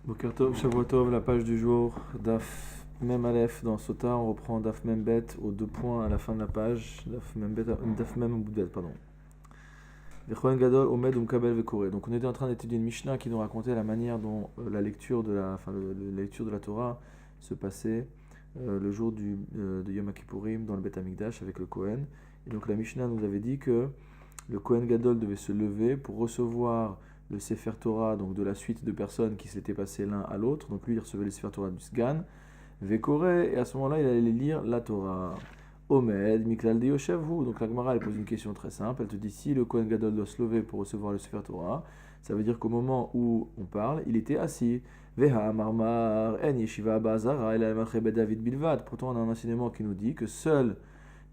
Boker Tov, Shavua Tov, la page du jour, Daf Mem Aleph dans Sota, on reprend Daf Mem Bet aux deux points à la fin de la page, Daf Mem Bet, pardon. Vechoen Gadol, Omed, Umkabel, Vekore. Donc on était en train d'étudier une Mishnah qui nous racontait la manière dont la lecture de la lecture de la Torah se passait le jour de Yom Kippourim dans le Bet Amikdash avec le Kohen. Et donc la Mishnah nous avait dit que le Kohen Gadol devait se lever pour recevoir le Sefer Torah, donc de la suite de personnes qui s'étaient passées l'un à l'autre. Donc lui, il recevait le Sefer Torah du Sgan, Vekore, et à ce moment-là, il allait lire la Torah. Omed, Miklal de Yoshevu. Donc la Gemara, elle pose une question très simple. Elle te dit, si le Kohen Gadol doit se lever pour recevoir le Sefer Torah, ça veut dire qu'au moment où on parle, il était assis. Veha marmar, en yeshiva ba'azara, el al-machebe David bilvad. Pourtant, on a un enseignement qui nous dit que seuls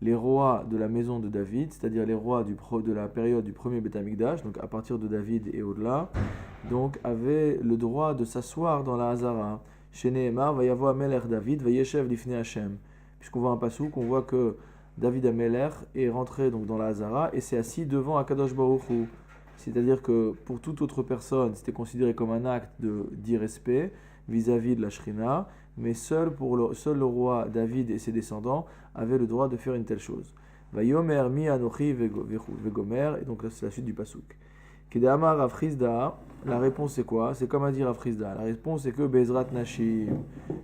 les rois de la maison de David, c'est-à-dire les rois de la période du premier Beth Amikdash, donc à partir de David et au-delà, donc avaient le droit de s'asseoir dans la Hazara. Chez Nehemar, vayavo Amelech David, vayeshev lifnei Hashem. Puisqu'on voit un passouk, on voit que David Amelech est rentré donc dans la Hazara et s'est assis devant Akadosh Baruch Hu. C'est-à-dire que pour toute autre personne, c'était considéré comme un acte d'irrespect vis-à-vis de la Shrina, mais seul le roi David et ses descendants avaient le droit de faire une telle chose. Vayomer mi anochi vegomer, et donc là c'est la suite du pasuk. Kedamar Rav Chizda, la réponse c'est quoi? C'est comme a dit Rav Chizda. La réponse c'est que Bezrat Nashim.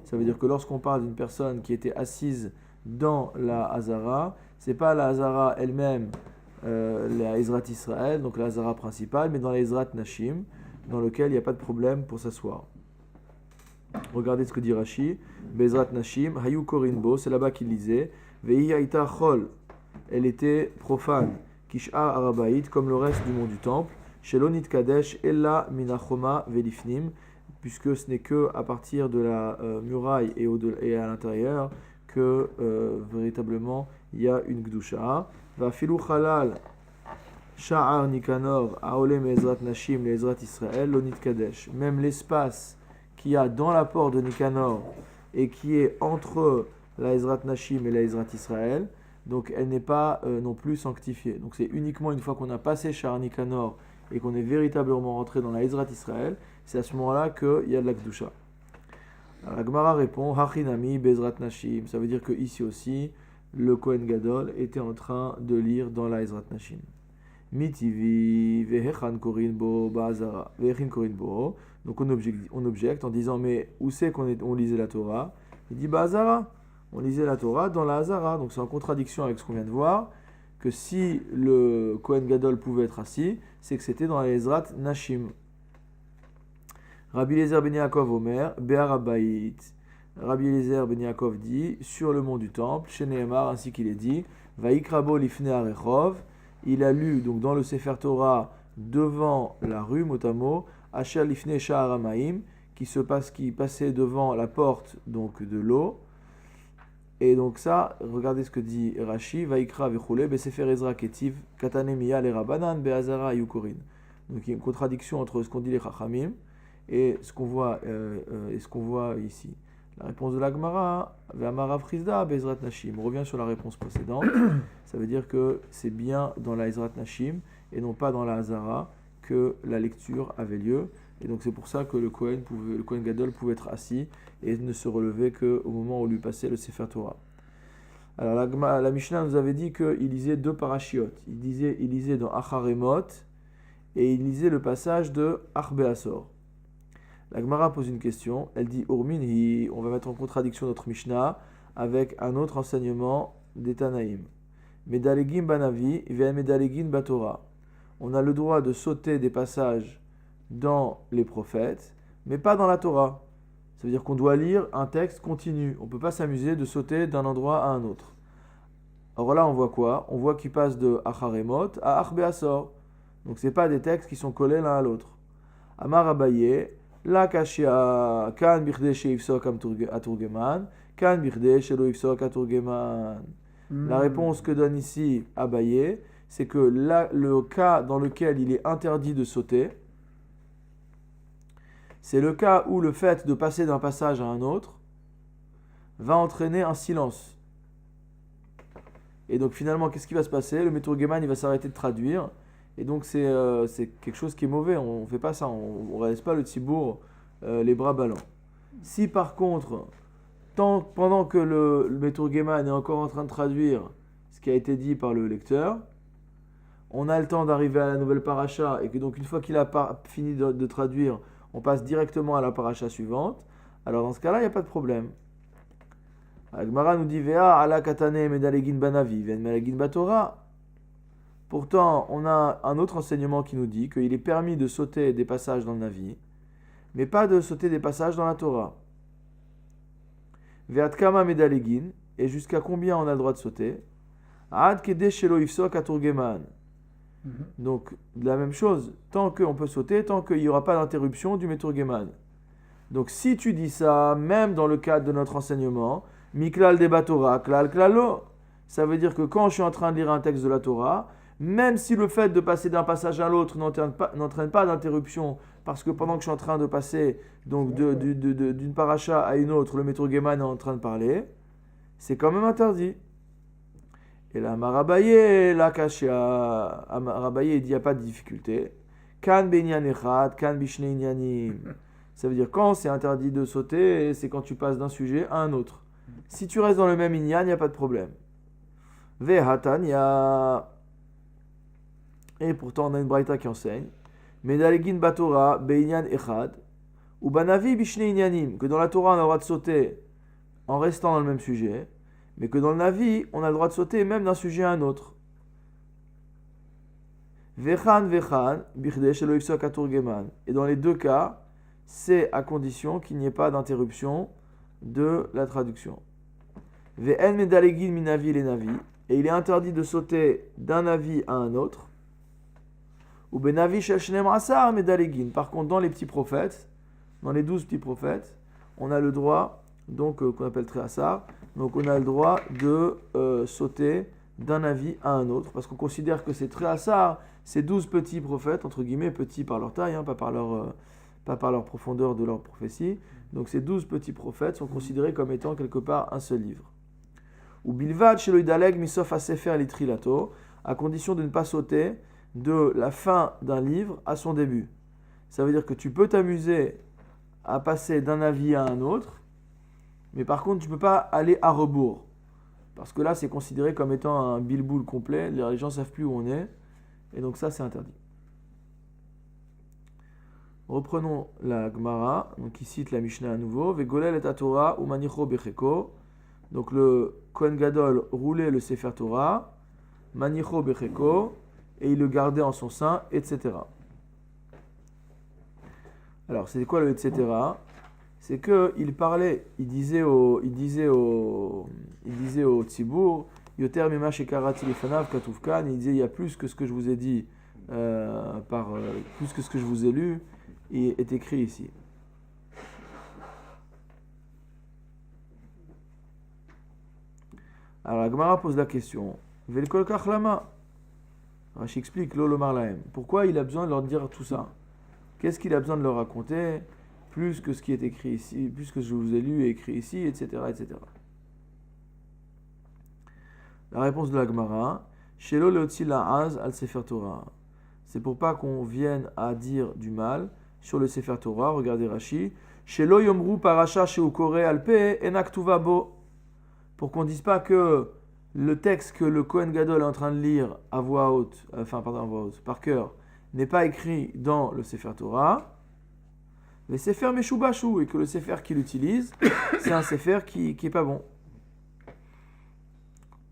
Ça veut dire que lorsqu'on parle d'une personne qui était assise dans la Hazara, c'est pas la Hazara elle-même, la Ezrat Israël, donc la Hazara principale, mais dans la Ezrat Nashim, dans lequel il n'y a pas de problème pour s'asseoir. Regardez ce que dit Rashi. Bezrat Nashim, Hayu Korinbo, c'est là-bas qu'il lisait. Vehi Haïta Chol, elle était profane. Kish'ar Arabaït, comme le reste du monde du temple. Shelonit Kadesh, Ella Minachoma Velifnim, puisque ce n'est que à partir de la muraille et à l'intérieur que véritablement il y a une Gdusha. Va Filou Halal, Sha'ar Nikanor, Aolem Ezrat Nashim, les Ezrat Israël, Lonit Kadesh. Même l'espace qu'il y a dans la porte de Nikanor et qui est entre la Ezrat Nashim et la Ezrat Israël, donc elle n'est pas non plus sanctifiée. Donc c'est uniquement une fois qu'on a passé Sha'ar Nikanor et qu'on est véritablement rentré dans la Ezrat Israël, c'est à ce moment-là qu'il y a de la Kedusha. La Gemara répond, Hachinami Bezrat Nashim, ça veut dire que ici aussi, le Kohen Gadol était en train de lire dans la Ezrat Nashim. Mitivi vehechan korin bo ba'azara vehechin korin bo. Donc on objecte en disant, mais où c'est qu'on lisait la Torah? Il dit ba'azara, on lisait la Torah dans la Hazara. Donc c'est en contradiction avec ce qu'on vient de voir, que si le Kohen Gadol pouvait être assis, c'est que c'était dans la Ezrat Nashim. Rabbi Eliezer ben Yaakov Omer, Be'arabayit. Rabbi Eliezer ben Yaakov dit, sur le mont du temple, chez Nehemar, ainsi qu'il est dit, Vaikrabo lifnei arechov, il a lu donc dans le Sefer Torah devant la rue Motamo, Asher lifnei sha'ar hamaim, qui passait devant la porte donc de l'eau. Et donc ça, regardez ce que dit Rashi, Vaikra vechule, Besefer Ezra ketiv, Katanemiya le Rabanan, Be'azara yukorin. Donc il y a une contradiction entre ce qu'on dit les Chachamim et ce qu'on voit ici. La réponse de la Gemara, Ve'amarav Chizda, Bezrat Nashim. On revient sur la réponse précédente. Ça veut dire que c'est bien dans la Ezrat Nashim et non pas dans la Hazara que la lecture avait lieu. Et donc c'est pour ça que le Kohen Gadol pouvait être assis et ne se relever qu'au moment où lui passait le Sefer Torah. Alors la Mishnah nous avait dit qu'il lisait deux parashiot. Il lisait dans Acharemot et il lisait le passage de Arbeasor. La Gemara pose une question, elle dit Urminhi, on va mettre en contradiction notre Mishnah avec un autre enseignement des Tanaïm. Medalegim banavi, ve'en medalegin batora. On a le droit de sauter des passages dans les prophètes, mais pas dans la Torah. Ça veut dire qu'on doit lire un texte continu. On ne peut pas s'amuser de sauter d'un endroit à un autre. Alors là, on voit quoi? On voit qu'il passe de Acharemot à Arbeasor. Donc ce n'est pas des textes qui sont collés l'un à l'autre. Amar Abaye, la kashia, kan birde sheifsok aturgeman, kan birde shelo ifsok aturgeman. La réponse que donne ici Abaye, c'est que le cas dans lequel il est interdit de sauter, c'est le cas où le fait de passer d'un passage à un autre va entraîner un silence. Et donc finalement, qu'est-ce qui va se passer? Le Meturgeman, il va s'arrêter de traduire. Et donc c'est quelque chose qui est mauvais. On ne fait pas ça. On ne réalise pas le tzibour les bras ballants. Si par contre, pendant que le Meturgeman est encore en train de traduire ce qui a été dit par le lecteur, on a le temps d'arriver à la nouvelle paracha et que donc une fois qu'il a fini de traduire, on passe directement à la paracha suivante, alors dans ce cas-là, il n'y a pas de problème. Agmara nous dit Vea ala katane medalegin banavi ven medalegin batora. Pourtant, on a un autre enseignement qui nous dit qu'il est permis de sauter des passages dans le Navi, mais pas de sauter des passages dans la Torah. Ve'at kama medalegin, et jusqu'à combien on a le droit de sauter? Ad kede shelo ifsok aturgeman. Donc, la même chose, tant qu'on peut sauter, tant qu'il n'y aura pas d'interruption du Meturgeman. Donc, si tu dis ça, même dans le cadre de notre enseignement, Miklal deba Torah, klal klalo, ça veut dire que quand je suis en train de lire un texte de la Torah, même si le fait de passer d'un passage à l'autre n'entraîne pas d'interruption, parce que pendant que je suis en train de passer donc d'une paracha à une autre, le Meturgeman est en train de parler, c'est quand même interdit. Et là, Marabaye, la Kashia, Marabaye dit il n'y a pas de difficulté. Kan benyan echad, kan bishne inyanim. Ça veut dire quand c'est interdit de sauter, c'est quand tu passes d'un sujet à un autre. Si tu restes dans le même inyan, il n'y a pas de problème. Vehatanya. Et pourtant, on a une braïta qui enseigne. Medalegin batora, beinyan echad, ou banavi bishne inyanim. Que dans la Torah, on a le droit de sauter en restant dans le même sujet. Mais que dans le Navi, on a le droit de sauter même d'un sujet à un autre. Vechan, bichdei shelo yifsok aturgeman. Et dans les deux cas, c'est à condition qu'il n'y ait pas d'interruption de la traduction. Ve'en medalegin minavi les navi. Et il est interdit de sauter d'un navi à un autre. Ou benavi shel shneim asar medalegin. Par contre, dans les petits prophètes, dans les 12 petits prophètes, on a le droit, donc qu'on appelle Tréhassar, donc on a le droit de sauter d'un avis à un autre, parce qu'on considère que c'est Tréhassar, ces 12 petits prophètes, entre guillemets, petits par leur taille, pas par leur profondeur de leur prophétie, donc ces 12 petits prophètes sont considérés comme étant quelque part un seul livre. Ou bilvad shelo yidaleg misof hasefer litrilato, à condition de ne pas sauter de la fin d'un livre à son début. Ça veut dire que tu peux t'amuser à passer d'un avis à un autre, mais par contre, tu ne peux pas aller à rebours. Parce que là, c'est considéré comme étant un bilboul complet. Les gens ne savent plus où on est. Et donc ça, c'est interdit. Reprenons la Gemara, donc qui cite la Mishnah à nouveau. Vegolel et Torah ou manicho becheko. Donc le Kohen Gadol roulait le Sefer Torah, manicho becheko, et il le gardait en son sein, etc. Alors, c'est quoi le etc.? C'est que il parlait, il disait au Tzibour, Yoter mima shekarati lefanav katuv kan, il disait il y a plus que ce que je vous ai dit, plus que ce que je vous ai lu, est écrit ici. Alors la Gemara pose la question, Vel kol kach lama. Rashi explique lo lomar lahem. Pourquoi il a besoin de leur dire tout ça? Qu'est-ce qu'il a besoin de leur raconter? Plus que ce qui est écrit ici, plus que je vous ai lu et écrit ici, etc., etc. La réponse de la Gemara, Shelo leotzi la'az al Sefer Torah. C'est pour pas qu'on vienne à dire du mal sur le Sefer Torah. Regardez Rashi. Shelo yomru parasha sheu kore alpe enak tuva bo. Pour qu'on dise pas que le texte que le Kohen Gadol est en train de lire à voix haute, par cœur, n'est pas écrit dans le Sefer Torah. Le Sefer Meshubashu, et que le Sefer qu'il utilise, c'est un Sefer qui est pas bon.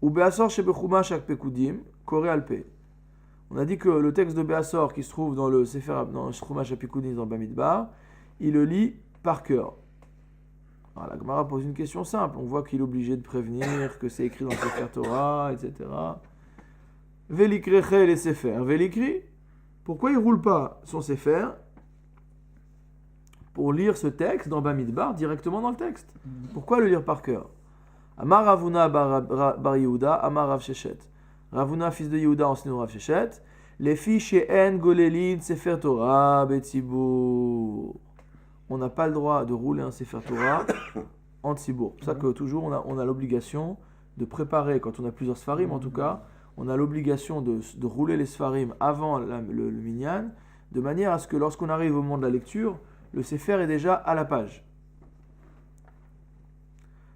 Ou Be'asor shebechumash akpekudim, kore alpe. On a dit que le texte de Be'asor qui se trouve dans le Sefer, dans Chumash akpekudim dans Bamidbar, il le lit par cœur. Alors, la Gemara pose une question simple. On voit qu'il est obligé de prévenir que c'est écrit dans le Sefer Torah, etc. Velikreche les Sefer. Velikri, pourquoi il roule pas son Sefer pour lire ce texte dans Bamidbar directement dans le texte? Pourquoi le lire par cœur? Amar Ravuna bar Yehuda, Amar Rav Sheshet. Ravuna, fils de Yehuda, enseigne Rav Sheshet. Les filles chez En Golelin Sefer Torah Betzibour. On n'a pas le droit de rouler un Sefer Torah en Tzibour. C'est pour ça que toujours on a l'obligation de préparer, quand on a plusieurs Sfarim en tout cas, on a l'obligation de rouler les Sfarim avant le Minyan, de manière à ce que lorsqu'on arrive au moment de la lecture, le Sefer est déjà à la page.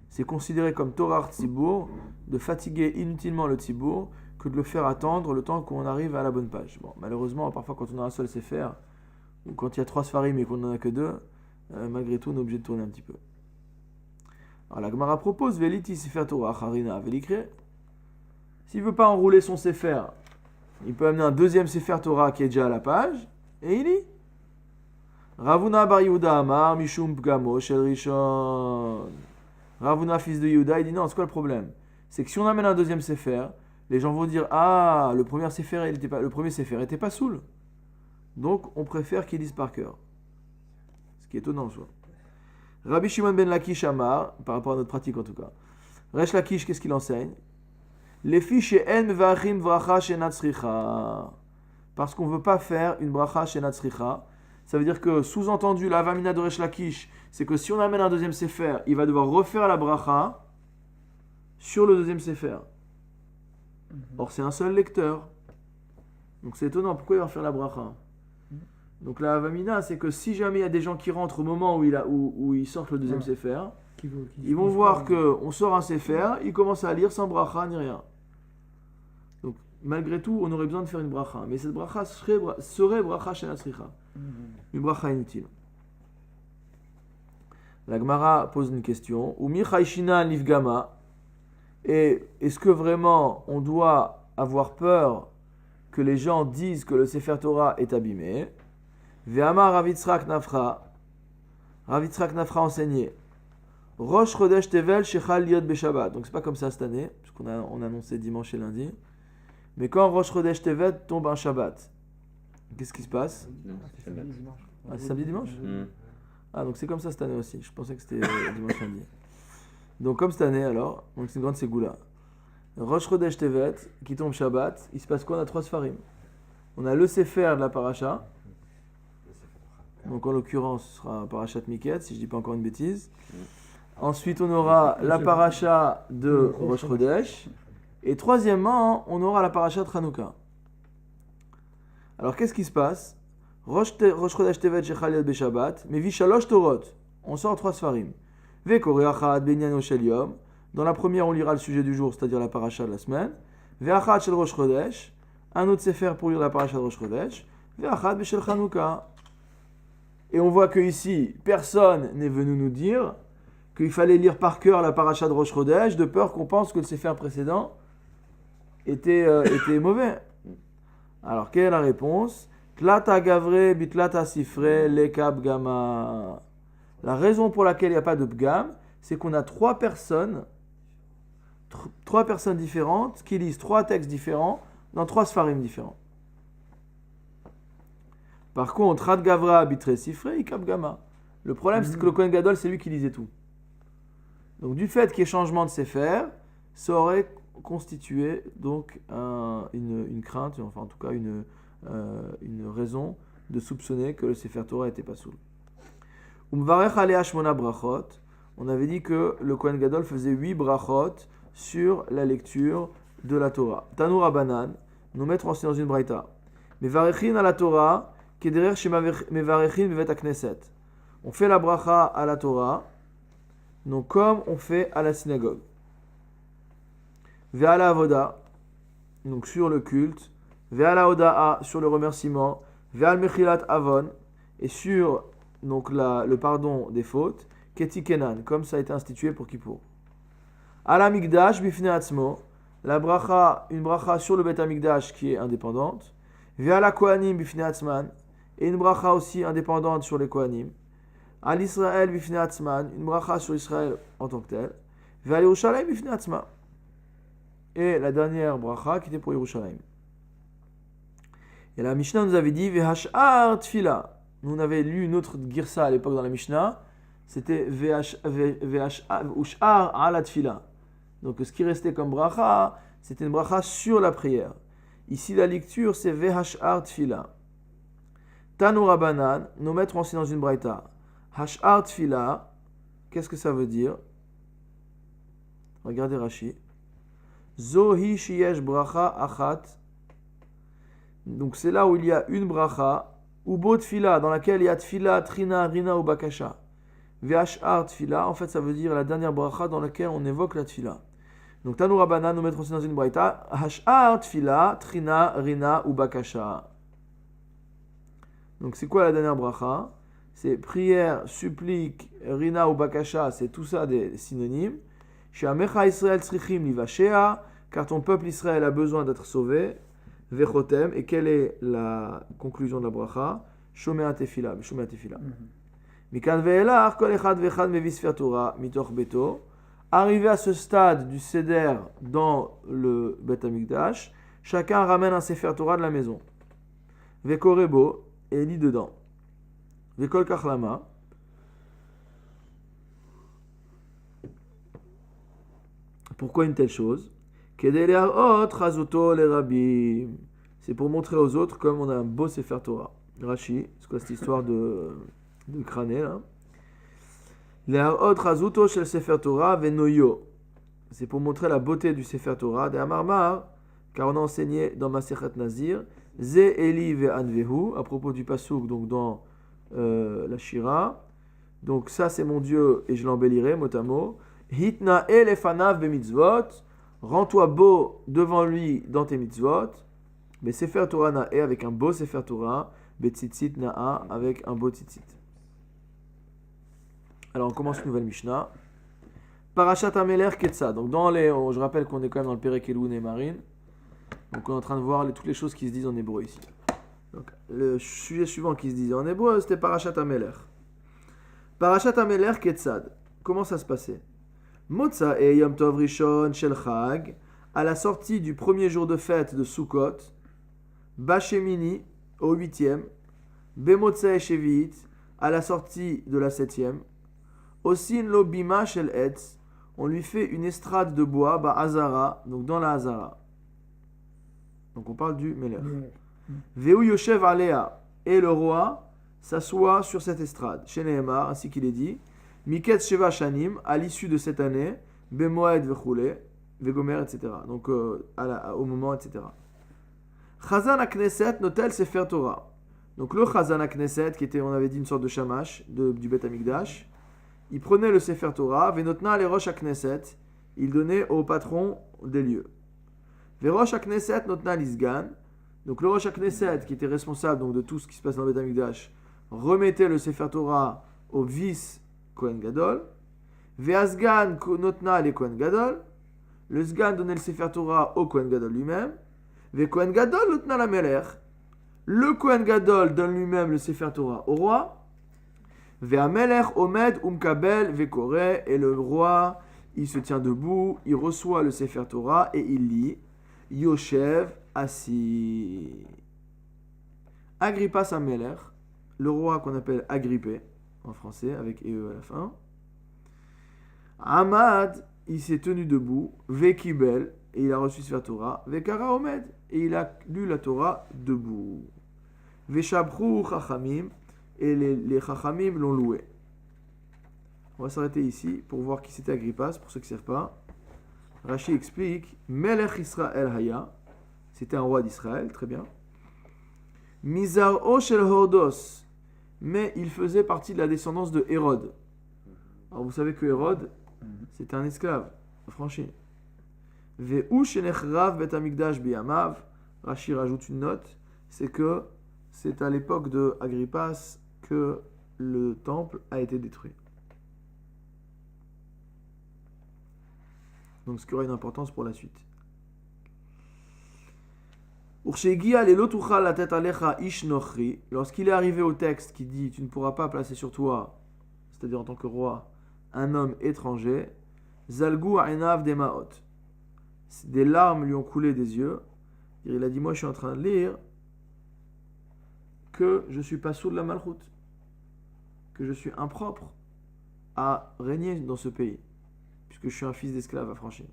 C'est considéré comme Torah Tzibour de fatiguer inutilement le Tzibour que de le faire attendre le temps qu'on arrive à la bonne page. Bon, malheureusement, parfois quand on a un seul Sefer, ou quand il y a 3 Sfarim et qu'on n'en a que 2, malgré tout, on est obligé de tourner un petit peu. Alors la Gemara propose Veliti Sefer Torah Harina Velikre. S'il ne veut pas enrouler son Sefer, il peut amener un deuxième Sefer Torah qui est déjà à la page, et il lit. Ravuna bar Yehuda Amar Mishum Pgamo Shel Rishon. Ravuna, fils de Yehuda, il dit non, c'est quoi le problème? C'est que si on amène un deuxième Sefer, les gens vont dire ah, le premier Sefer était pas soul. Donc on préfère qu'ils lisent par cœur. Ce qui est étonnant, je vois. Rabbi Shimon ben Lakish Amar, par rapport à notre pratique en tout cas. Resh Lakish, qu'est-ce qu'il enseigne? Les fiches en mevachim bracha shenat sricha. Parce qu'on ne veut pas faire une bracha shenat sricha. Ça veut dire que, sous-entendu, la vamina de Resh Lakish, c'est que si on amène un deuxième sefer, il va devoir refaire la bracha sur le deuxième sefer. Or, c'est un seul lecteur. Donc c'est étonnant, pourquoi il va faire la bracha? Donc la vamina, c'est que si jamais il y a des gens qui rentrent au moment où ils sortent le deuxième sefer, ils vont voir qu'on sort un sefer, ils commencent à lire sans bracha ni rien. Donc malgré tout, on aurait besoin de faire une bracha. Mais cette bracha serait bracha shenat sricha. Une bracha inutile. La Gemara pose une question. Umi chaishina nifgama. Et est-ce que vraiment on doit avoir peur que les gens disent que le Sefer Torah est abîmé? Ve'amar Rav Yitzhak Nafra. Rav Yitzhak Nafra enseigné. Rosh Chodesh Tevel Shechal Liot Beshabbat. Donc c'est pas comme ça cette année, puisqu'on a annoncé dimanche et lundi. Mais quand Rosh Chodesh Tevel tombe un Shabbat, qu'est-ce qui se passe? Ah, c'est samedi dimanche? Ah, donc c'est comme ça cette année aussi. Je pensais que c'était dimanche lundi. Donc comme cette année alors, donc c'est une grande ségoula. Rosh Chodesh Tevet qui tombe Shabbat, il se passe quoi? On a 3 Sfarim. On a le Sefer de la Paracha. Donc en l'occurrence, ce sera Parashat Miket, si je ne dis pas encore une bêtise. Ensuite, on aura la Paracha de Rosh Chodesh. Et troisièmement, on aura la Paracha de Hanouka. Alors qu'est-ce qui se passe? Rosh Chodesh Tevet Shechal Liot Beshabbat, mais Vishalosh Torot. On sort 3 Sfarim. Ve'koreachat Benyano Shel Yom. Dans la première, on lira le sujet du jour, c'est-à-dire la Paracha de la semaine. Ve'achat Shel Rosh Chodesh. Un autre Sefer pour lire la Paracha de Rosh Chodesh. Ve'achat Beshel Hanouka. Et on voit que ici, personne n'est venu nous dire qu'il fallait lire par cœur la paracha de Rosh Chodesh, de peur qu'on pense que le Sefer précédent était mauvais. Alors, quelle est la réponse? Tlata gavre bitlata sifre lekab gama. La raison pour laquelle il n'y a pas de bgam, c'est qu'on a 3 personnes différentes qui lisent 3 textes différents dans 3 sfarim différents. Par contre, Rad Gavra habitre Sifre, Ikab Gama. Le problème, c'est que le Kohen Gadol, c'est lui qui lisait tout. Donc, du fait qu'il y ait changement de Sefer, ça aurait constitué donc une crainte, enfin en tout cas une raison de soupçonner que le Sefer Torah n'était pas soul. Umvarech alea shmona brachot. On avait dit que le Kohen Gadol faisait 8 brachot sur la lecture de la Torah. Tanu Rabanan, nous mettre aussi dans une braïta. Mais varechin à la Torah. On fait la bracha à la Torah, donc comme on fait à la synagogue. Ve'ala la avoda, donc sur le culte. Ve'ala la oda'a, sur le remerciement. Ve'al mechilat avon, et sur donc le pardon des fautes. Keti kenan, comme ça a été institué pour Kippour. Ala migdash bifne atzmo, la bracha, une bracha sur le bet amigdash qui est indépendante. Ve'ala kohanim bifne atzman, et une bracha aussi indépendante sur les Kohanim. À l'Israël bifne atzman, une bracha sur Israël en tant que tel. Ve'al Yerushalayim bifne atzma. Et la dernière bracha qui était pour Yerushalayim. Et la Mishnah nous avait dit Ve'hash'ar tfila. Nous on avait lu une autre girsa à l'époque dans la Mishnah. C'était Ve'hash'ar ala tfila. Donc ce qui restait comme bracha, c'était une bracha sur la prière. Ici la lecture c'est Ve'hash'ar tfila. Tanu Rabanan, nos maîtres enseignent dans une braïta. Hash'ar tfila, qu'est-ce que ça veut dire? Regardez Rashi. Zohi shiyesh bracha achat. Donc c'est là où il y a une bracha Ubo tfila, dans laquelle il y a tfila, trina, rina ou bakasha. V'ashar tfila, en fait ça veut dire la dernière bracha dans laquelle on évoque la tfila. Donc Tanu Rabbanan nous mettre aussi dans une braïta, hashar tfila, trina, rina ou bakasha. Donc c'est quoi la dernière bracha? C'est prière, supplique, rina ou bakasha, c'est tout ça des synonymes. She'amecha Israël tzrichim livashea, car ton peuple Israël a besoin d'être sauvé. Vechotem, et quelle est la conclusion de la bracha? Shomea tefila, shomea tefila. Mikan ve'elach, kol echad ve'echad mevis sefer Torah, mitoch beto. Arrivé à ce stade du seder dans le Bet Hamikdash, chacun ramène un sefer Torah de la maison. Vekorebo, et lit dedans. Vekol kachlama. Pourquoi une telle chose? C'est pour montrer aux autres comme on a un beau Sefer Torah. Rashi, c'est quoi cette histoire de crâné là? Sefer Torah venoyo. C'est pour montrer la beauté du Sefer Torah. De Amarmar, car on a enseigné dans Masechet Nazir, Ze Eli ve'anvehu, à propos du pasuk, donc dans la Shira. Donc ça c'est mon Dieu et je l'embellirai, mot à mot. Hitna elefanav bemitzvot. Rends-toi beau devant lui dans tes mitzvot. Mais Sefer Torah na'e avec un beau Sefer Torah. Betzitzit na'a avec un beau tzitzit. Alors on commence une nouvelle Mishnah. Parashat Ameler Ketsa. Donc je rappelle qu'on est quand même dans le Perek Elun et Marin. Donc on est en train de voir toutes les choses qui se disent en hébreu ici. Donc le sujet suivant qui se disait en hébreu, c'était Parashat Ameler. Parashat Ameler Ketsad. Comment ça se passait? Motza et Yom Tov Rishon Shel Chag, à la sortie du premier jour de fête de Sukkot, Bashemini au 8e, Bemotza et Shevit, à la sortie de la 7e, Osin lo Bima Shel Etz, on lui fait une estrade de bois, Hazara, donc dans la Hazara. Donc on parle du Meler. Veu Yoshev Alea, et le roi s'assoit sur cette estrade. Chez Nehemar, ainsi qu'il est dit, Miketz Sheva Shanim, à l'issue de cette année, Bemoed Vechule, Vegomer, etc. Donc au moment, etc. Chazan HaKnesset notel Sefer Torah. Donc le Chazan HaKnesset, qui était, on avait dit, une sorte de shamash du Bet Hamikdash, il prenait le Sefer Torah, Venotna le Rosh HaKnesset, il donnait au patron des lieux. Verosh HaKnesset notna l'Isgan, donc le Rosh HaKnesset, qui était responsable donc, de tout ce qui se passe dans le Bet Hamikdash, remettait le Sefer Torah au vice Kohen Gadol. Ve'asgan notna le Kohen Gadol. Le Sgan donnait le Sefer Torah au Kohen Gadol lui-même. Ve Kohen Gadol notna la Melech. Le Kohen Gadol donne lui-même le Sefer Torah au roi. Ve'amelech omed umkabel ve'kore. Et le roi, il se tient debout, il reçoit le Sefer Torah et il lit. Yoshev assis. Agrippas Amelech, le roi qu'on appelle Agrippé en français, avec EE à la fin. Ahmad, il s'est tenu debout, Vekibel, et il a reçu Sefer Torah, Vekara Omed, et il a lu la Torah debout. Veshabru Chachamim, et les Chachamim l'ont loué. On va s'arrêter ici pour voir qui c'était Agrippas, pour ceux qui ne savent pas. Rashi explique, Melech Israël Haya, c'était un roi d'Israël, très bien. Mizar'o shel Hordos, mais il faisait partie de la descendance de Hérode. Alors vous savez que Hérode, c'était un esclave, affranchi. Ve'u shenechrav bet hamikdash biyamav, Rashi rajoute une note, c'est que c'est à l'époque de Agrippas que le temple a été détruit. Donc ce qui aura une importance pour la suite. Lorsqu'il est arrivé au texte qui dit tu ne pourras pas placer sur toi, c'est-à-dire en tant que roi, un homme étranger, Zalgu Ainav Demaot, des larmes lui ont coulé des yeux. Il a dit moi je suis en train de lire que je suis pas sous de la malchoute, que je suis impropre à régner dans ce pays, puisque je suis un fils d'esclave affranchi.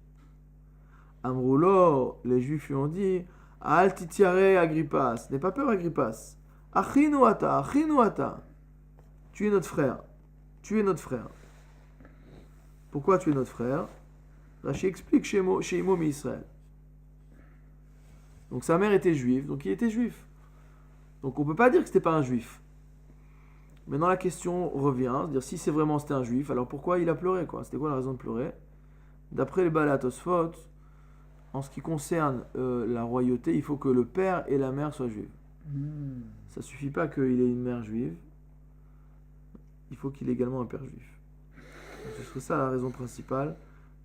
Amroulo, les Juifs lui ont dit Al titiare Agrippas, n'aie pas peur Agrippas. Achinu ata. Tu es notre frère. Tu es notre frère. Pourquoi tu es notre frère? Rashi explique chez Imo mi Israël. Donc sa mère était juive, donc il était juif. Donc on ne peut pas dire que c'était pas un juif. Maintenant la question revient, dire si c'est vraiment c'était un juif, alors pourquoi il a pleuré quoi? C'était quoi la raison de pleurer? D'après les Baalei Tosfot, en ce qui concerne la royauté, il faut que le père et la mère soient juifs. Ça suffit pas qu'il ait une mère juive, il faut qu'il ait également un père juif. Donc, ce serait ça la raison principale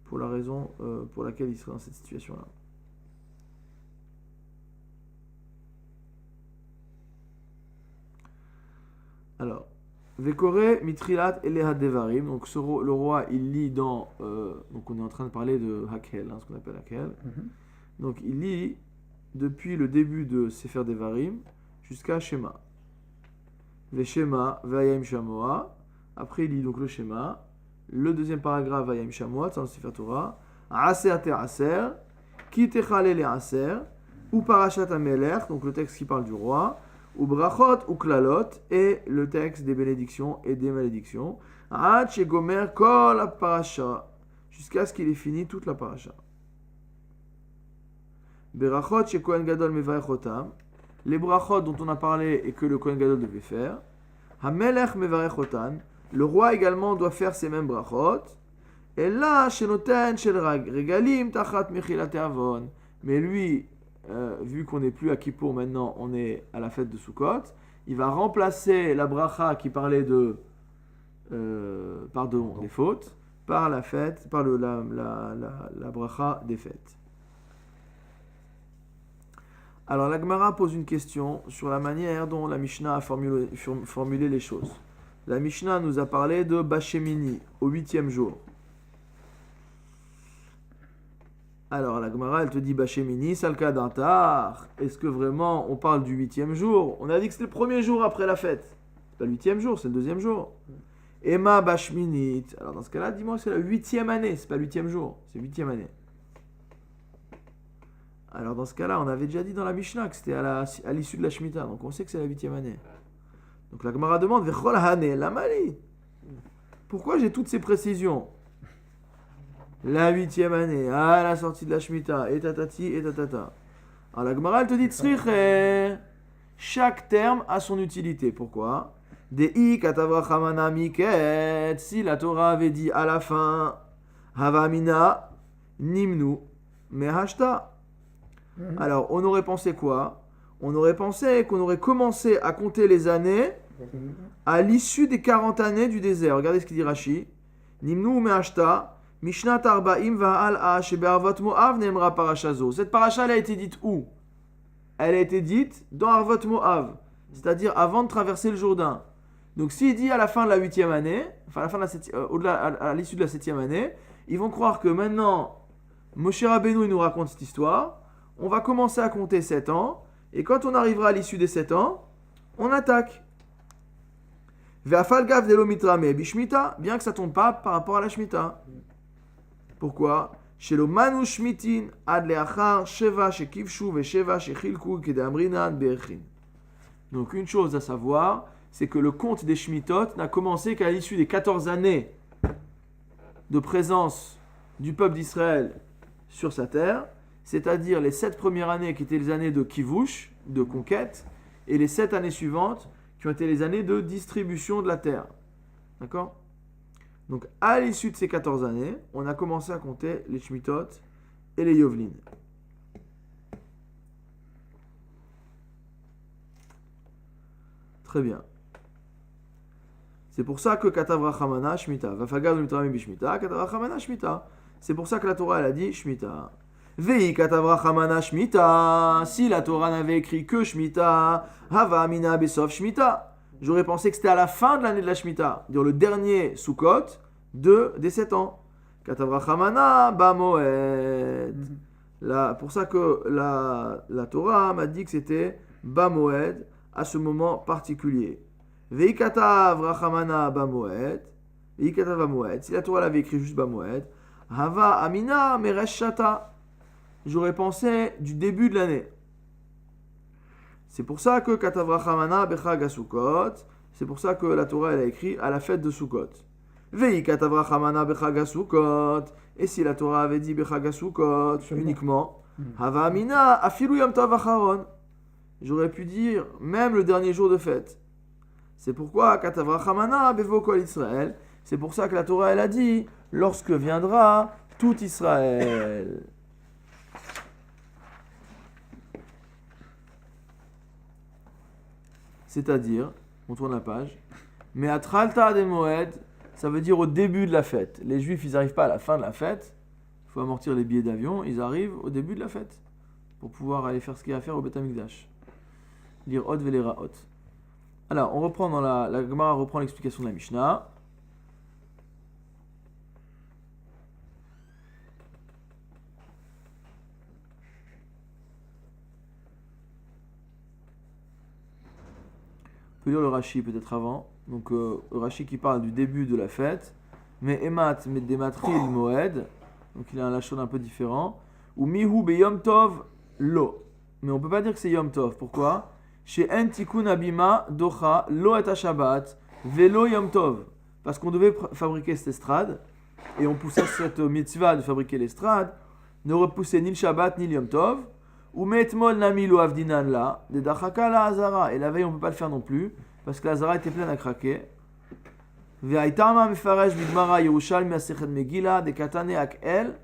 pour laquelle il serait dans cette situation-là. Alors, Vekore mitrilat eleha devarim. Donc le roi il lit dans donc on est en train de parler de Hakel, ce qu'on appelle Hakel. Donc il lit depuis le début de Sefer Devarim jusqu'à Shema. Les Shema vayim shamoa. Après il lit donc le Shema. Le deuxième paragraphe vayim shamoa dans le Sefer Torah. Aser te aser, ki techale le aser, ou parashat hamelech, donc le texte qui parle du roi. Ou brachot ou klalot, et le texte des bénédictions et des malédictions. Ad shegomer kol la parasha, jusqu'à ce qu'il ait fini toute la parasha. Berachot she Kohen Gadol mevarechotam, les brachot dont on a parlé et que le Kohen Gadol devait faire. Hamelech mevarechotan, le roi également doit faire ces mêmes brachot. Et là, shenoten shel regalim tachat mechilat avon, mais lui, vu qu'on n'est plus à Kippour maintenant, on est à la fête de Sukkot, il va remplacer la bracha qui parlait de pardon des fautes par la fête, par la bracha des fêtes. Alors la Gemara pose une question sur la manière dont la Mishnah a formulé les choses. La Mishnah nous a parlé de Bashemini, au 8e jour. Alors la Gemara elle te dit Bashemini, Salka Dantar. Est-ce que vraiment on parle du 8e jour? On a dit que c'était le premier jour après la fête. C'est pas le 8e jour, c'est le 2e jour. Emma Bashminit. Alors dans ce cas-là, dis-moi que c'est la 8e année, c'est pas le 8e jour, c'est 8e année. Alors dans ce cas-là, on avait déjà dit dans la Mishnah que c'était à l'issue de la Shemitah, donc on sait que c'est la 8e année. Donc la Gemara demande Vechol Hane, la Mali. Pourquoi j'ai toutes ces précisions? La 8e année, à la sortie de la Shemitah, et tatati, et tatata. Alors la Gemara, elle te dit Tzriche. Chaque terme a son utilité. Pourquoi? Dei katavrachamana miket. Si la Torah avait dit à la fin, Havamina, Nimnu, Mehashta. Alors, on aurait pensé quoi? On aurait pensé qu'on aurait commencé à compter les années à l'issue des 40 années du désert. Regardez ce qu'il dit Rashi. Nimnu, Mehashta. Mishnat Arba'im va'al shebe'arvot Moav ne'emra parashazo. Cette paracha elle a été dite où? Elle a été dite dans Arvot Moav, c'est-à-dire avant de traverser le Jourdain. Donc s'il dit à la fin de la 8e année, enfin à la fin de à l'issue de la 7e année, ils vont croire que maintenant Moshe Rabbeinu il nous raconte cette histoire. On va commencer à compter 7 ans, et quand on arrivera à l'issue des 7 ans, on attaque. Ve'afal gav delo mitrame bishmita, bien que ça tombe pas par rapport à la Shemitah. Pourquoi? Chez le Manu Shmitin, ad leachar, Sheva, Shekivshu, ve Sheva, Shechilku, Kedamrinan, Be'echin. Donc, une chose à savoir, c'est que le compte des Shmitot n'a commencé qu'à l'issue des 14 années de présence du peuple d'Israël sur sa terre, c'est-à-dire les 7 premières années qui étaient les années de Kivush, de conquête, et les 7 années suivantes qui ont été les années de distribution de la terre. D'accord? Donc, à l'issue de ces 14 années, on a commencé à compter les Shmitot et les Yovlin. Très bien. C'est pour ça que Katavrachamana Shmita. Vafagad Mitramim Bishmita, Katavrachamana Shmita. C'est pour ça que la Torah elle a dit Shmita. Vei Katavrachamana Shmita. Si la Torah n'avait écrit que Shmita, Hava Amina Besov Shmita. J'aurais pensé que c'était à la fin de l'année de la Shemitah, dire le dernier Sukkot des 7 ans. Katavrachamana Bamoed. Pour ça que la Torah m'a dit que c'était Bamoed, à ce moment particulier. Veikatavrachamana Bamoed. Si la Torah l'avait écrit juste Bamoed, Hava Amina Mereshata. J'aurais pensé du début de l'année. C'est pour ça que Katavrachamana Bechag Sukkot, c'est pour ça que la Torah elle a écrit à la fête de Sukkot. Vei Katavrachamana Bechag Sukkot, et si la Torah avait dit Bechag Sukkot uniquement, Hava Amina Afilu Yom Tov Acharon, j'aurais pu dire même le dernier jour de fête. C'est pourquoi, Katavrachamana bevo kol Israël, c'est pour ça que la Torah elle a dit, lorsque viendra tout Israël. C'est-à-dire, on tourne la page, mais à Tralta de Moed, ça veut dire au début de la fête. Les Juifs, ils n'arrivent pas à la fin de la fête, il faut amortir les billets d'avion, ils arrivent au début de la fête, pour pouvoir aller faire ce qu'il y a à faire au Beth Amikdash. Lire Hot Velera Hot. Alors, on reprend dans la Gemara reprend l'explication de la Mishnah. On peut lire le Rashi peut-être avant. Donc, le Rashi qui parle du début de la fête. Mais Emat, mais Dematril Moed. Donc, il a un lachon un peu différent. Ou Mihu be Yom Tov Lo. Mais on ne peut pas dire que c'est Yom Tov. Pourquoi? Chez Entikun Abima Docha Lo et Shabbat Velo Yom Tov. Parce qu'on devait fabriquer cette estrade. Et on poussait cette mitzvah de fabriquer l'estrade. Ne repoussait ni le Shabbat ni le Yom Tov. Ou metmol nami lo avdinan la, de dachaka la azara. Et la veille, on ne peut pas le faire non plus, parce que la azara était pleine à craquer. Ve'aitama mefaresh bidmara Yerushalmi asechet megila, de katane ak el,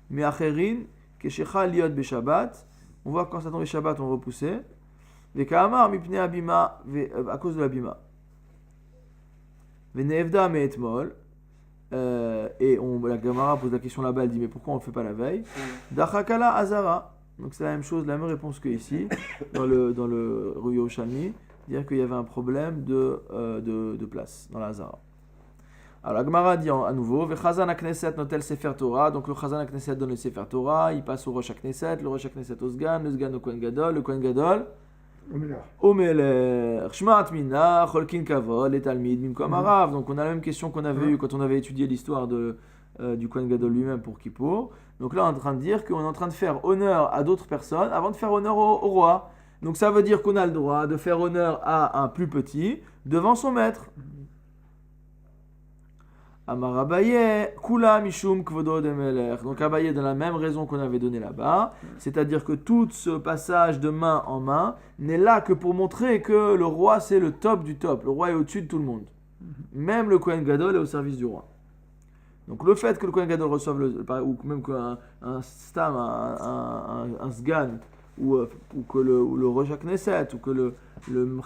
meacherin, keshecha liot beshabbat. On voit quand ça tombe Shabbat, on repoussait. Ve'kaamar mipne abima, à cause de l'abima. Ve'neevda me'etmol. Et la Gemara pose la question là-bas, elle dit, mais pourquoi on ne le fait pas la veille? Dachaka la azara. Donc c'est la même chose, la même réponse que ici, dans le Rue Yerushalmi, dire qu'il y avait un problème de place dans la Hazara. Alors la Gemara dit à nouveau, Vechazan HaKnesset notel Sefer Torah, donc le Chazan HaKnesset donne le Sefer Torah, il passe au Rosh HaKnesset, le Rosh HaKnesset au Sgan, le Sgan au Kohen Gadol, le Kohen Gadol au Meler, Shma'at Mina, Cholkin Kavod, les Talmid, Mimkom Arav. Donc on a la même question qu'on avait eue quand on avait étudié l'histoire du Kohen Gadol lui-même pour Kippour. Donc là, on est en train de dire qu'on est en train de faire honneur à d'autres personnes avant de faire honneur au roi. Donc ça veut dire qu'on a le droit de faire honneur à un plus petit devant son maître. Amar Abaye, Kula Mishum Kvodo de Melech. Donc Abaye, dans la même raison qu'on avait donnée là-bas, c'est-à-dire que tout ce passage de main en main n'est là que pour montrer que le roi c'est le top du top. Le roi est au-dessus de tout le monde. Même le Kohen Gadol est au service du roi. Donc le fait que le Kohen Gadol reçoive, ou même qu'un Stam, un Sgan, ou que le Rosh HaKnesset, ou que le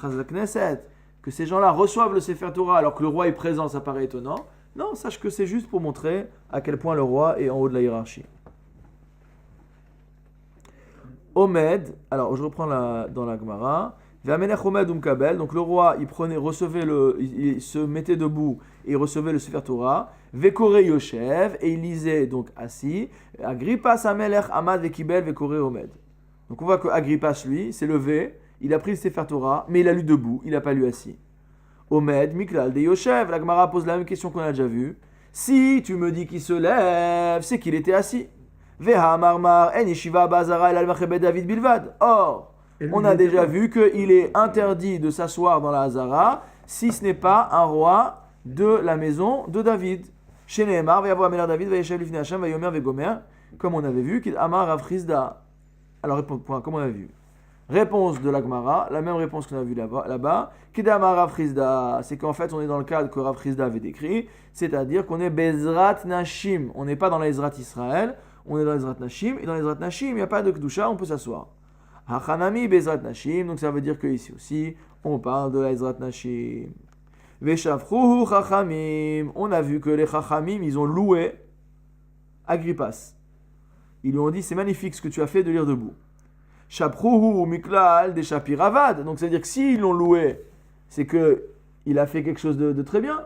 Chazal HaKnesset, que ces gens-là reçoivent le Sefer Torah alors que le roi est présent, ça paraît étonnant. Non, sache que c'est juste pour montrer à quel point le roi est en haut de la hiérarchie. Omed, alors je reprends dans la Gemara. Ve'amelech Omed Umkabel, donc le roi il se mettait debout et il recevait le Sefer Torah. Ve'kore Yoshev, et il lisait donc assis. Agrippas Amelech Amad Ve'kibel Ve'kore Omed. Donc on voit que Agrippas lui s'est levé, il a pris le Sefer Torah, mais il a lu debout, il n'a pas lu assis. Omed Miklal de Yoshev, la Gemara pose la même question qu'on a déjà vue. Si tu me dis qu'il se lève, c'est qu'il était assis. Veha Marmar En Yeshiva Bazara El Al-Machebed David Bilvad. Or, on a déjà vu qu'il est interdit de s'asseoir dans la Hazara si ce n'est pas un roi de la maison de David. Chez Nehemar, Ve'yavo Amelach David, Ve'yeshev Lifnei Hashem, Ve'yomer Ve'gomer, comme on avait vu, qu'il Amar Rav Chizda. Alors, point, comme on a vu. Réponse de la Gemara, la même réponse qu'on a vue là-bas. Kidamar Rav Chizda, c'est qu'en fait on est dans le cadre que Rav Chizda avait décrit, c'est-à-dire qu'on est Bezrat Nashim. On n'est pas dans l'Ezrat Israël, on est dans l'Ezrat Nashim, et dans l'Ezrat Nashim, il n'y a pas de Kedusha, on peut s'asseoir. Hachanami Bezrat Nashim, donc ça veut dire qu'ici aussi, on parle de l'Ezrat Nashim. Veshavruhu Chachamim, on a vu que les Chachamim, ils ont loué Agrippas. Ils lui ont dit, c'est magnifique ce que tu as fait de lire debout. Shapruhu Miklal des Shapiravad. Donc c'est-à-dire que s'ils l'ont loué, c'est qu'il a fait quelque chose de très bien.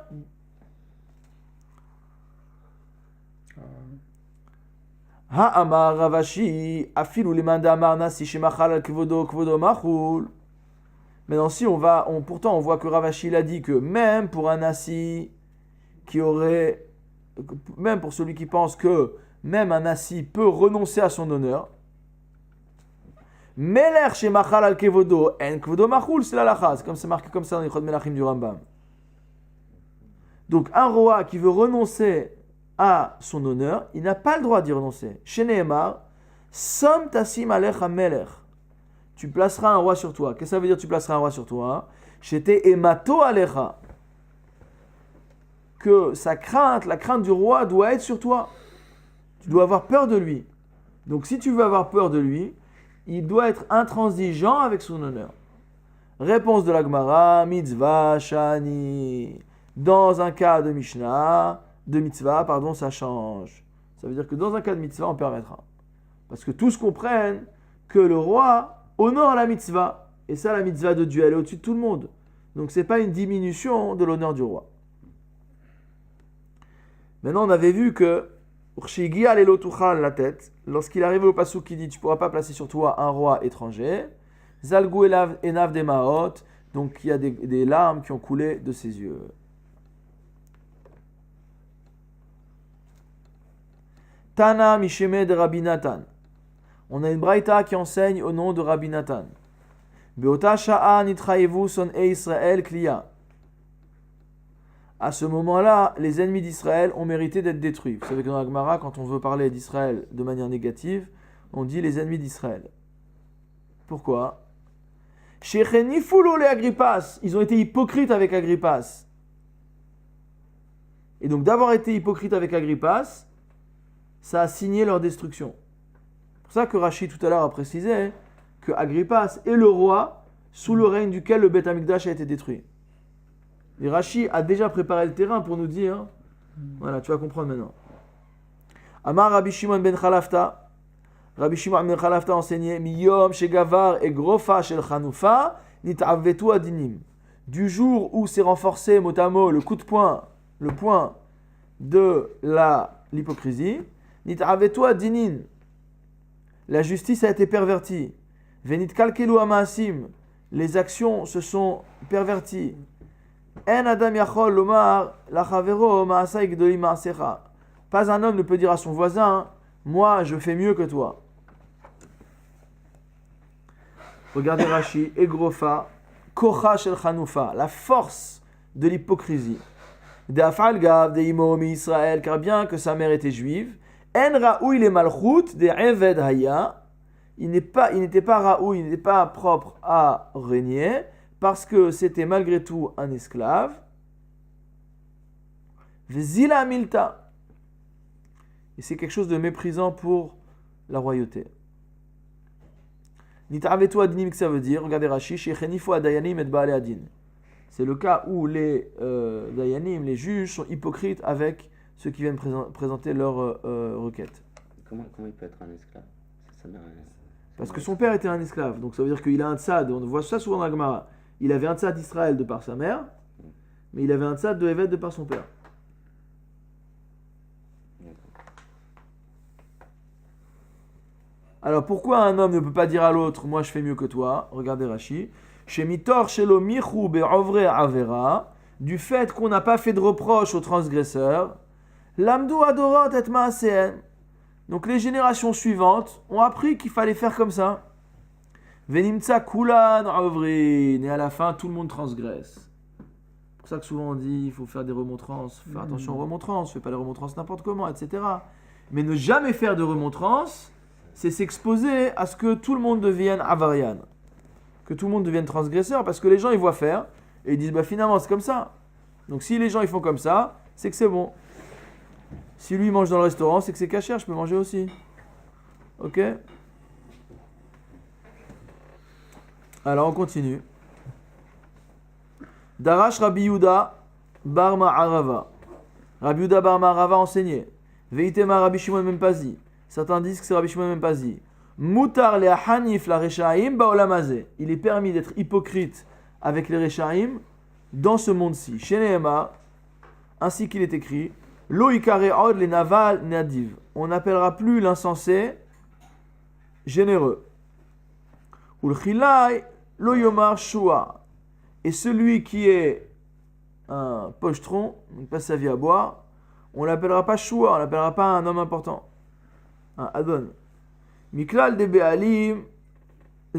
Ha'amar Ravashi afilu limanda amar nasi shemachal al kvodo kvodo machul. Maintenant si pourtant on voit que Ravashi il a dit que même pour un nasi même pour celui qui pense que même un nasi peut renoncer à son honneur, Meler chez Machal al Kevodo, en Kevodo Machul, c'est l'halakha. C'est comme c'est marqué comme ça dans les Chod Melachim du Rambam. Donc un roi qui veut renoncer à son honneur, il n'a pas le droit d'y renoncer. Chez Nehemar, Som Tassim Alech Melech. tu placeras un roi sur toi. Qu'est-ce que ça veut dire tu placeras un roi sur toi? J'étais emato alecha. Que sa crainte, la crainte du roi doit être sur toi. Tu dois avoir peur de lui. Donc si tu veux avoir peur de lui, il doit être intransigeant avec son honneur. Réponse de la Gemara, mitzvah shani. Dans un cas de Mishnah, de mitzvah, ça change. Ça veut dire que dans un cas de mitzvah, on permettra. Parce que tous comprennent que le roi honore la mitzvah. Et ça, la mitzvah de Dieu, elle est au-dessus de tout le monde. Donc ce n'est pas une diminution de l'honneur du roi. Maintenant, on avait vu que la tête, lorsqu'il arrive au passou qui dit tu ne pourras pas placer sur toi un roi étranger, Zalgou enav de maot, donc il y a des larmes qui ont coulé de ses yeux. Tana Misheme de Rabbi Nathan. On a une braïta qui enseigne au nom de Rabbi Nathan. Beota sha'a nitrayevu son e Israël kliya. À ce moment-là, les ennemis d'Israël ont mérité d'être détruits. Vous savez que dans la Gemara, quand on veut parler d'Israël de manière négative, on dit les ennemis d'Israël. Pourquoi? Ils ont été hypocrites avec Agrippas. Et donc d'avoir été hypocrites avec Agrippas, ça a signé leur destruction. C'est pour ça que Rashi tout à l'heure a précisé que Agrippas est le roi sous le règne duquel le Beth Amikdash a été détruit. Et Rashi a déjà préparé le terrain pour nous dire, voilà, tu vas comprendre maintenant. Amar Rabbi Shimon ben Chalafta. Rabbi Shimon ben Chalafta enseignait Miyom shegavar et grofa shel chanufa nit'avetu adinim. Du jour où s'est renforcé mot à mot le coup de poing, le point de l'hypocrisie, nit'avetu adinin. La justice a été pervertie. Venit kalkelu amaasim. Les actions se sont perverties. En adam yachol lomar lachavero maasai gdoli maasecha. Pas un homme ne peut dire à son voisin, moi je fais mieux que toi. Regardez Rashi, Egrofa, Kocha shel Chanufa, la force de l'hypocrisie. D'afal gav de imomi Israël, car bien que sa mère était juive, en raoui le malchut de eved haya, il n'était pas raoui, il n'était pas propre à régner, parce que c'était malgré tout un esclave. Vezila milta. Et c'est quelque chose de méprisant pour la royauté. Nita'avetu adinim, que ça veut dire, regardez Rashi, shechenifu adayanim et baale adin. C'est le cas où les dayanim, les juges, sont hypocrites avec ceux qui viennent présenter leur requête. Comment il peut être un esclave? Parce que son père était un esclave, donc ça veut dire qu'il a un tzad, on voit ça souvent dans la Gemara. Il avait un tzad d'Israël de par sa mère, mais il avait un tzad de Eved de par son père. Alors pourquoi un homme ne peut pas dire à l'autre, moi je fais mieux que toi? Regardez Rashi. Shemitor shelo michu be'ovre avera, du fait qu'on n'a pas fait de reproche aux transgresseurs, lamdu adorot et maaseen. Donc les générations suivantes ont appris qu'il fallait faire comme ça. Venimtsa kulan ovrin, et à la fin tout le monde transgresse. C'est pour ça que souvent on dit il faut faire des remontrances, faire attention aux remontrances, fais pas les remontrances n'importe comment, etc. Mais ne jamais faire de remontrances, c'est s'exposer à ce que tout le monde devienne avarian, que tout le monde devienne transgresseur, parce que les gens ils voient faire et ils disent bah finalement c'est comme ça. Donc si les gens ils font comme ça, c'est que c'est bon. Si lui mange dans le restaurant, c'est que c'est cachère, je peux manger aussi. Ok? Alors on continue. Darash Rabbi Yehuda bar Ma'arava. Rabbi Yehuda bar Ma'arava enseignait. Veitema Rabbi Shimon ben Pazi. Certains disent que c'est Rabbi Shimon ben Pazi. Mutar le hanif la rechaim ba'olam hazeh. Il est permis d'être hypocrite avec les rechaim dans ce monde-ci. Chez Nehema, ainsi qu'il est écrit, lo ikare od le naval nadiv. On n'appellera plus l'insensé généreux. Ulchilai lo yomar shua. Et celui qui est un pochetron, donc pas sa vie à boire, on l'appellera pas shua, on l'appellera pas un homme important. Un adon. Miklal de be'alim,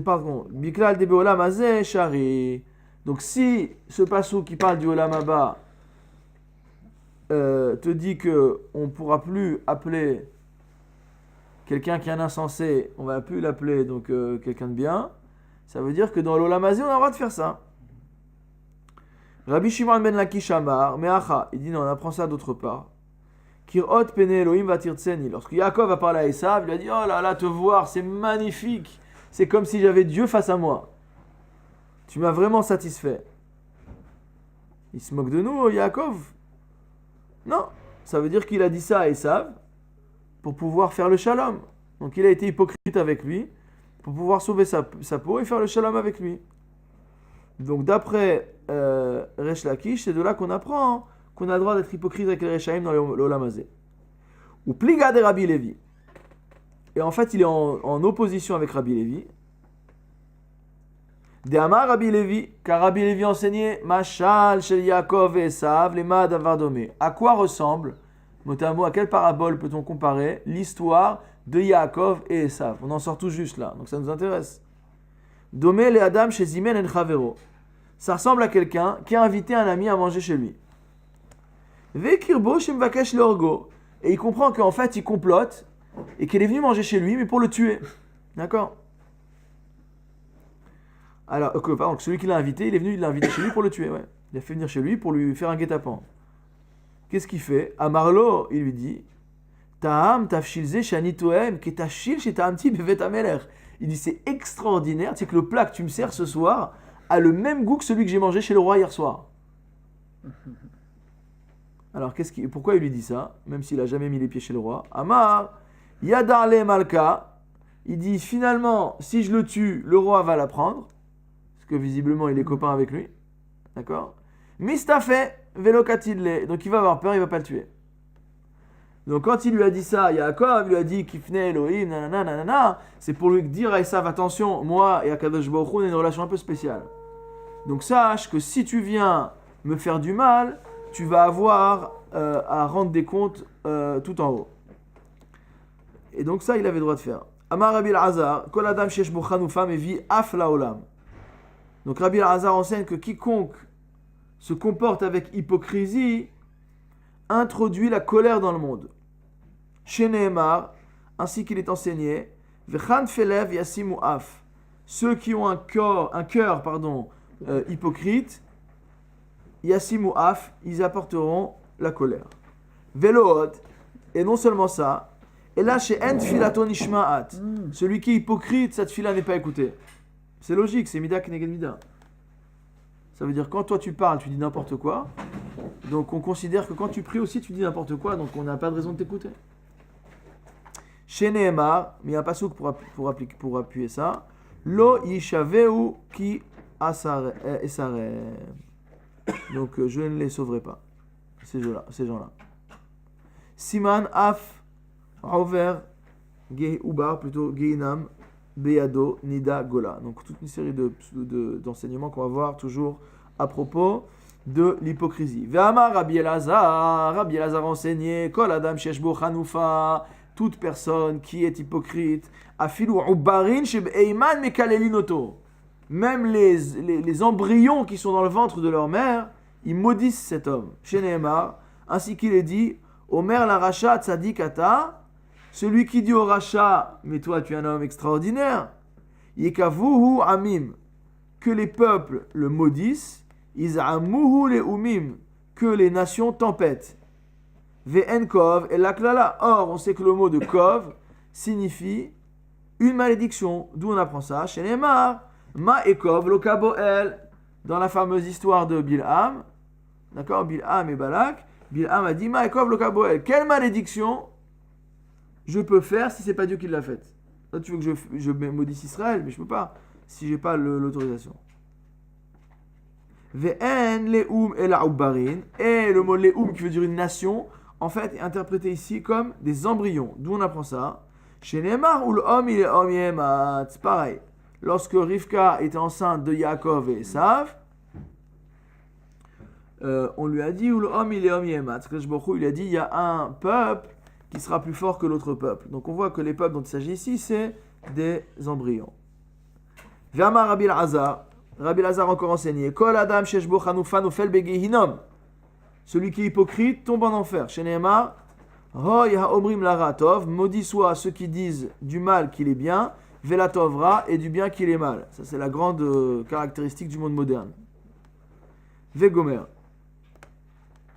pardon, miklal de be'olam hazeh shari. Donc si ce passou qui parle du olam haba te dit que on pourra plus appeler quelqu'un qui est un insensé, on va plus l'appeler donc quelqu'un de bien. Ça veut dire que dans l'Olam Hazé, on a le droit de faire ça. Rabbi Shimon ben Lakish Amar, Meacha, il dit non, on apprend ça d'autre part. Kirot pene Elohim vatirtseni. Lorsque Yaakov a parlé à Esav, il lui a dit oh là là, te voir, c'est magnifique. C'est comme si j'avais Dieu face à moi. Tu m'as vraiment satisfait. Il se moque de nous, Yaakov. Non, ça veut dire qu'il a dit ça à Esav pour pouvoir faire le shalom. Donc il a été hypocrite avec lui pour pouvoir sauver sa peau et faire le shalom avec lui. Donc d'après Resh Lakish, c'est de là qu'on apprend qu'on a le droit d'être hypocrite avec les Rechaim dans l'Olam Hazé. Ou Pliga de Rabbi Levi. Et en fait, il est en opposition avec Rabbi Levi. De Amar Rabbi Levi, car Rabbi Levi enseignait Mashal shel Yaakov et Esav, les Mad Avardomé. À quoi ressemble, mot à mot, à quelle parabole peut-on comparer l'histoire de Yaakov et Esav? On en sort tout juste là, donc ça nous intéresse. Domé le Adam chez Zimen en Chavero. Ça ressemble à quelqu'un qui a invité un ami à manger chez lui. Vekirbo shemvakesh leorgo. Et il comprend qu'en fait il complote et qu'il est venu manger chez lui, mais pour le tuer. D'accord? Alors, pardon, celui qui l'a invité, il l'a invité chez lui pour le tuer, ouais. Il a fait venir chez lui pour lui faire un guet-apens. Qu'est-ce qu'il fait? Amarlo, il lui dit, Ta'am tafshilze shani toem, ke tashil she ta'amti bevet ameler. Il dit, c'est extraordinaire, c'est que le plat que tu me sers ce soir a le même goût que celui que j'ai mangé chez le roi hier soir. Alors, pourquoi il lui dit ça, même s'il n'a jamais mis les pieds chez le roi? Amar, Yadarle Malka, il dit, finalement, si je le tue, le roi va l'apprendre, parce que visiblement, il est copain avec lui. D'accord? Mistafe, velokatidle, donc il va avoir peur, il ne va pas le tuer. Donc quand il lui a dit ça, Yaakov lui a dit Kifne Elohim, nanana, nanana, c'est pour lui dire à Esav, attention, moi et Akadosh Baruch Hu, on a une relation un peu spéciale. Donc sache que si tu viens me faire du mal, tu vas avoir à rendre des comptes tout en haut. Et donc ça, il avait le droit de faire. Amar Rabbi Elazar, Kol Adam shesh bo chanufa mevi af laolam. Donc Rabbi Elazar enseigne que quiconque se comporte avec hypocrisie introduit la colère dans le monde. Chez Nehemar, ainsi qu'il est enseigné, Vechan felev yasimu af. Ceux qui ont un cœur hypocrite, yasimu af, ils apporteront la colère. Velood, et non seulement ça, et là chez en filaton ishmaat, celui qui est hypocrite, cette fila n'est pas écoutée. C'est logique, c'est mida keneged mida. Ça veut dire quand toi tu parles, tu dis n'importe quoi. Donc on considère que quand tu pries aussi, tu dis n'importe quoi, donc on n'a pas de raison de t'écouter. Chez Nehemar, mais il y a un passouk pour appuyer ça. Lo yishaveu ki esare. Donc je ne les sauverai pas, ces gens-là. Siman af over ubar, plutôt geinam beyado nida gola. Donc toute une série d'enseignements qu'on va voir toujours à propos de l'hypocrisie. Ve'amar Rabbi Elazar enseignait Kol Adam shesh bo chanufa, toute personne qui est hypocrite, afilu ubarin shebeiman mekalelinoto. Même les embryons qui sont dans le ventre de leur mère, ils maudissent cet homme. Chez Nehemar, ainsi qu'il est dit, Omer la racha tzadikata, celui qui dit au rachat, mais toi tu es un homme extraordinaire, yekavuhu amim, que les peuples le maudissent, Iz'amuhu le umim, que les nations tempêtent. Ve'en kov et laklala. Or, on sait que le mot de kov signifie une malédiction. D'où on apprend ça? Chez Neymar, ma et kov lo kaboel. Dans la fameuse histoire de Bilham, d'accord, Bilham et Balak, Bilham a dit ma et kov lo kaboel. Quelle malédiction je peux faire si c'est pas Dieu qui l'a faite? Là, tu veux que je maudisse Israël, mais je peux pas si j'ai pas l'autorisation. Ve'en le'um el ha'ubarin, et le mot le'um qui veut dire une nation, en fait est interprété ici comme des embryons. D'où on apprend ça? Chez Neymar ou l'homme il est homme yemat. C'est pareil. Lorsque Rivka était enceinte de Yaakov et Esav, on lui a dit ou l'homme il est homme yemat. Il a dit il y a un peuple qui sera plus fort que l'autre peuple. Donc on voit que les peuples dont il s'agit ici c'est des embryons. Ve'amar Rabbi Elazar. Rabbi Elazar encore enseigné. Kol Adam shesh bo chanufa nofel begehinom. Celui qui est hypocrite tombe en enfer. Chez Nehemar, Hoy haomrim lara tov, maudit soit ceux qui disent du mal qu'il est bien, Velatovra, et du bien qu'il est mal. Ça, c'est la grande caractéristique du monde moderne. Vegomer.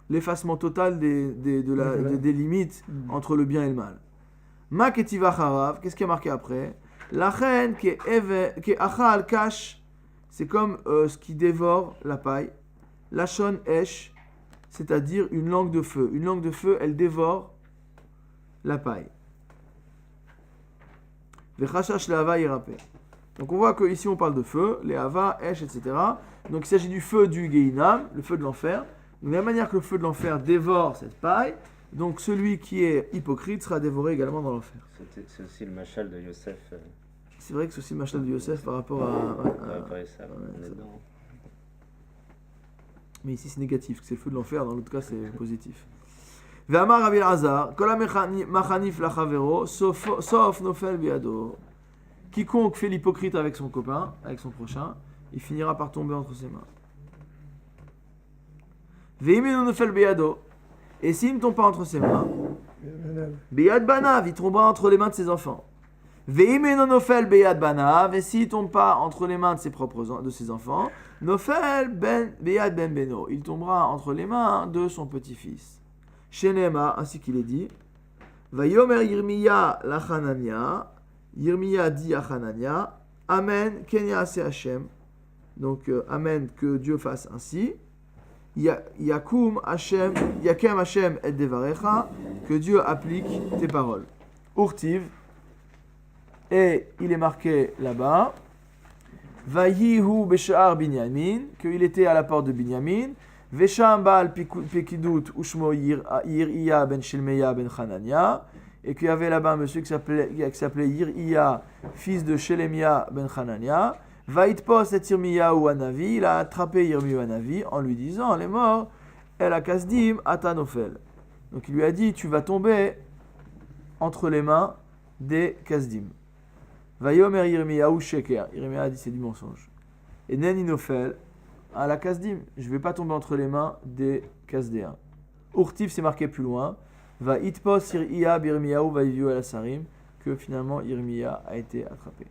L'effacement total des limites entre le bien et le mal. Ma ketiva charav, qu'est-ce qui est marqué après? La reine qui est achal kash, c'est comme ce qui dévore la paille. Lachon esh, c'est-à-dire une langue de feu. Une langue de feu, elle dévore la paille. Vechashash le'ava yirapeh. Donc on voit qu'ici on parle de feu, les hava, esh, etc. Donc il s'agit du feu du Gehinam, le feu de l'enfer. De la même manière que le feu de l'enfer dévore cette paille, donc celui qui est hypocrite sera dévoré également dans l'enfer. C'est aussi le machal de Yosef. C'est vrai que c'est aussi le machal de Yosef par rapport à Ça, on est dedans. Mais ici c'est négatif, c'est le feu de l'enfer, dans l'autre cas c'est positif. Ve'amar Rabbi Elazar, kol ha'mechanif lachavero, sauf nofel biado. Quiconque fait l'hypocrite avec son copain, avec son prochain, il finira par tomber entre ses mains. Ve'imenu nofel biado. Et s'il ne tombe pas entre ses mains, biyad banav, il tombera entre les mains de ses enfants. Ve'imenu nofel biyad banav. Et s'il ne tombe pas entre les mains de ses enfants, nofel biyad ben beno, il tombera entre les mains de son petit-fils. Shenema, ainsi qu'il est dit, Vayomer Yirmiya lachanania, Yirmiya dit à Hanania, Amen, Kenya se Hashem. Donc, Amen, que Dieu fasse ainsi. Yakum Hashem, Yakem Hashem et Devarecha, que Dieu applique tes paroles. Urtiv, et il est marqué là-bas, Vayihu Beshar Binyamin, qu'il était à la porte de Binyamin. Vesham Baal Pekidut Ushmo Yir'iya ben Shelmeya ben Hanania, et qu'il y avait là-bas un monsieur qui s'appelait Yir'iya, fils de Shelemia ben Hanania. Vaitpos et Yirmiyahu Hanavi, il a attrapé Yirmiyahu Hanavi en lui disant, les morts, El Akasdim Atanofel. Donc il lui a dit, tu vas tomber entre les mains des Kasdim. Vayomer Yirmiyahu Sheker. Yirmiyahu a dit, c'est du mensonge. Et Neni Nofel, à la Kasdim, je ne vais pas tomber entre les mains des Kasdéens. Urtif, c'est marqué plus loin. Va itpos Yirmiyahu va yivyu el asarim, que finalement Yirmiyahu a été attrapé.